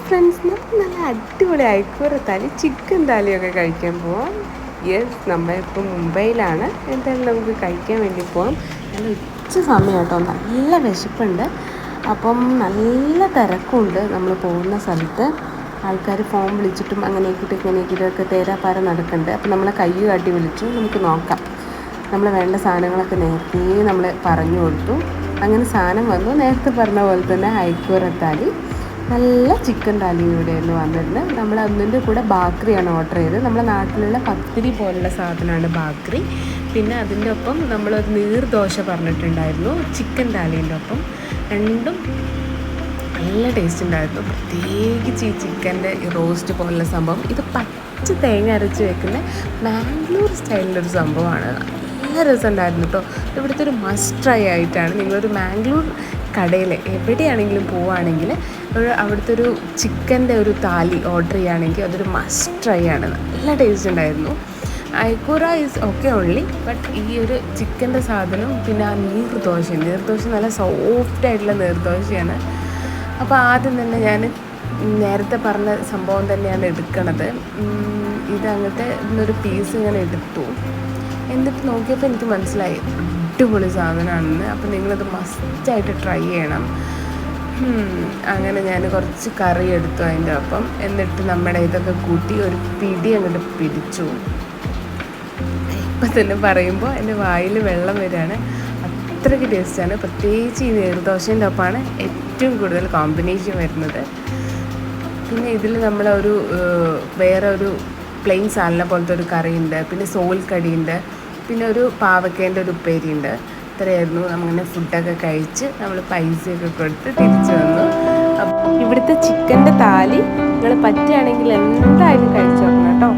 Friends, നമുക്ക് നല്ല അടിപൊളി അയക്കൂറത്താലി ചിക്കൻ താലിയൊക്കെ കഴിക്കാൻ പോവാം. യെസ്, നമ്മളിപ്പോൾ മുംബൈയിലാണ്. എന്തായാലും നമുക്ക് കഴിക്കാൻ വേണ്ടി പോവാം. നല്ല ഉച്ച സമയം കേട്ടോ, നല്ല വിശപ്പുണ്ട്. അപ്പം നല്ല തിരക്കുണ്ട്. നമ്മൾ പോകുന്ന സ്ഥലത്ത് ആൾക്കാർ ഫോൺ വിളിച്ചിട്ടും അങ്ങനെയൊക്കെ തേരാപ്പാര നടക്കുന്നുണ്ട്. അപ്പം നമ്മളെ കൈ കാട്ടി വിളിച്ചു. നമുക്ക് നോക്കാം. നമ്മൾ വേണ്ട സാധനങ്ങളൊക്കെ നേരത്തെ നമ്മൾ പറഞ്ഞു കൊടുത്തു. അങ്ങനെ സാധനം വന്നു. നേരത്തെ പറഞ്ഞ പോലെ തന്നെ അയക്കൂറത്താലി, നല്ല ചിക്കൻ താലിയും ഇവിടെയായിരുന്നു വന്നിരുന്നത്. നമ്മൾ ഒന്നിൻ്റെ കൂടെ ബാക്രിയാണ് ഓർഡർ ചെയ്തത്. നമ്മുടെ നാട്ടിലുള്ള പത്തിരി പോലുള്ള സാധനമാണ് ബാക്രി. പിന്നെ അതിൻ്റെ ഒപ്പം നമ്മളൊരു നീർദോശ പറഞ്ഞിട്ടുണ്ടായിരുന്നു ചിക്കൻ താലീൻ്റെ ഒപ്പം. രണ്ടും നല്ല ടേസ്റ്റ് ഉണ്ടായിരുന്നു. പ്രത്യേകിച്ച് ഈ ചിക്കൻ്റെ റോസ്റ്റ് പോലുള്ള സംഭവം, ഇത് പച്ച തേങ്ങ അരച്ച് വെക്കുന്ന മാംഗ്ലൂർ സ്റ്റൈലിലൊരു സംഭവമാണ്. നല്ല രസമുണ്ടായിരുന്നു കേട്ടോ. ഇവിടുത്തെ ഒരു മസ്റ്റ് ട്രൈ ആയിട്ടാണ്. നിങ്ങളൊരു മാംഗ്ലൂർ കടയിൽ എവിടെയാണെങ്കിലും പോവുകയാണെങ്കിൽ അവിടുത്തെ ഒരു ചിക്കൻ്റെ ഒരു താലി ഓർഡർ ചെയ്യുകയാണെങ്കിൽ അതൊരു മസ്റ്റ് ട്രൈ ആണ്. നല്ല ടേസ്റ്റ് ഉണ്ടായിരുന്നു. അയക്കൂറ ഈസ് ഓക്കെ ഓൺലി, ബട്ട് ഈ ഒരു ചിക്കൻ്റെ സാധനവും പിന്നെ ആ നീർദോശ നല്ല സോഫ്റ്റ് ആയിട്ടുള്ള നീർദോശയാണ്. അപ്പോൾ ആദ്യം തന്നെ ഞാൻ നേരത്തെ പറഞ്ഞ സംഭവം തന്നെയാണ് എടുക്കണത്. ഇത് അങ്ങനത്തെ ഇന്നൊരു പീസ് ഇങ്ങനെ എടുത്തു. എന്നിട്ട് നോക്കിയപ്പോൾ എനിക്ക് മനസ്സിലായി അടിപൊളി സാധനമാണെന്ന്. അപ്പോൾ നിങ്ങളത് മസ്റ്റായിട്ട് ട്രൈ ചെയ്യണം. അങ്ങനെ ഞാൻ കുറച്ച് കറി എടുത്തു അതിൻ്റെ ഒപ്പം. എന്നിട്ട് നമ്മുടെ ഇതൊക്കെ കൂട്ടി ഒരു പിടി അങ്ങോട്ട് പിടിച്ചു. ഇപ്പം തന്നെ പറയുമ്പോൾ എൻ്റെ വായിൽ വെള്ളം വരികയാണ്. അത്രയ്ക്ക് ടേസ്റ്റാണ്. പ്രത്യേകിച്ച് ഈ നീർദോശേൻ്റെ ഒപ്പമാണ് ഏറ്റവും കൂടുതൽ കോമ്പിനേഷൻ വരുന്നത്. പിന്നെ ഇതിൽ നമ്മളൊരു വേറെ ഒരു പ്ലെയിൻ സാലന പോലത്തെ ഒരു കറിയുണ്ട്. പിന്നെ സോൽ കടിയുണ്ട്. പിന്നെ ഒരു പാവക്കേൻ്റെ ഒരു ഉപ്പേരിയുണ്ട്. ഇത്രയായിരുന്നു. നമ്മളിങ്ങനെ ഫുഡൊക്കെ കഴിച്ച് നമ്മൾ പൈസയൊക്കെ കൊടുത്ത് തിരിച്ചു വന്നു. ഇവിടുത്തെ ചിക്കൻ്റെ താലി നിങ്ങൾ പറ്റുകയാണെങ്കിൽ എന്തായാലും കഴിച്ചു നോക്കണം കേട്ടോ.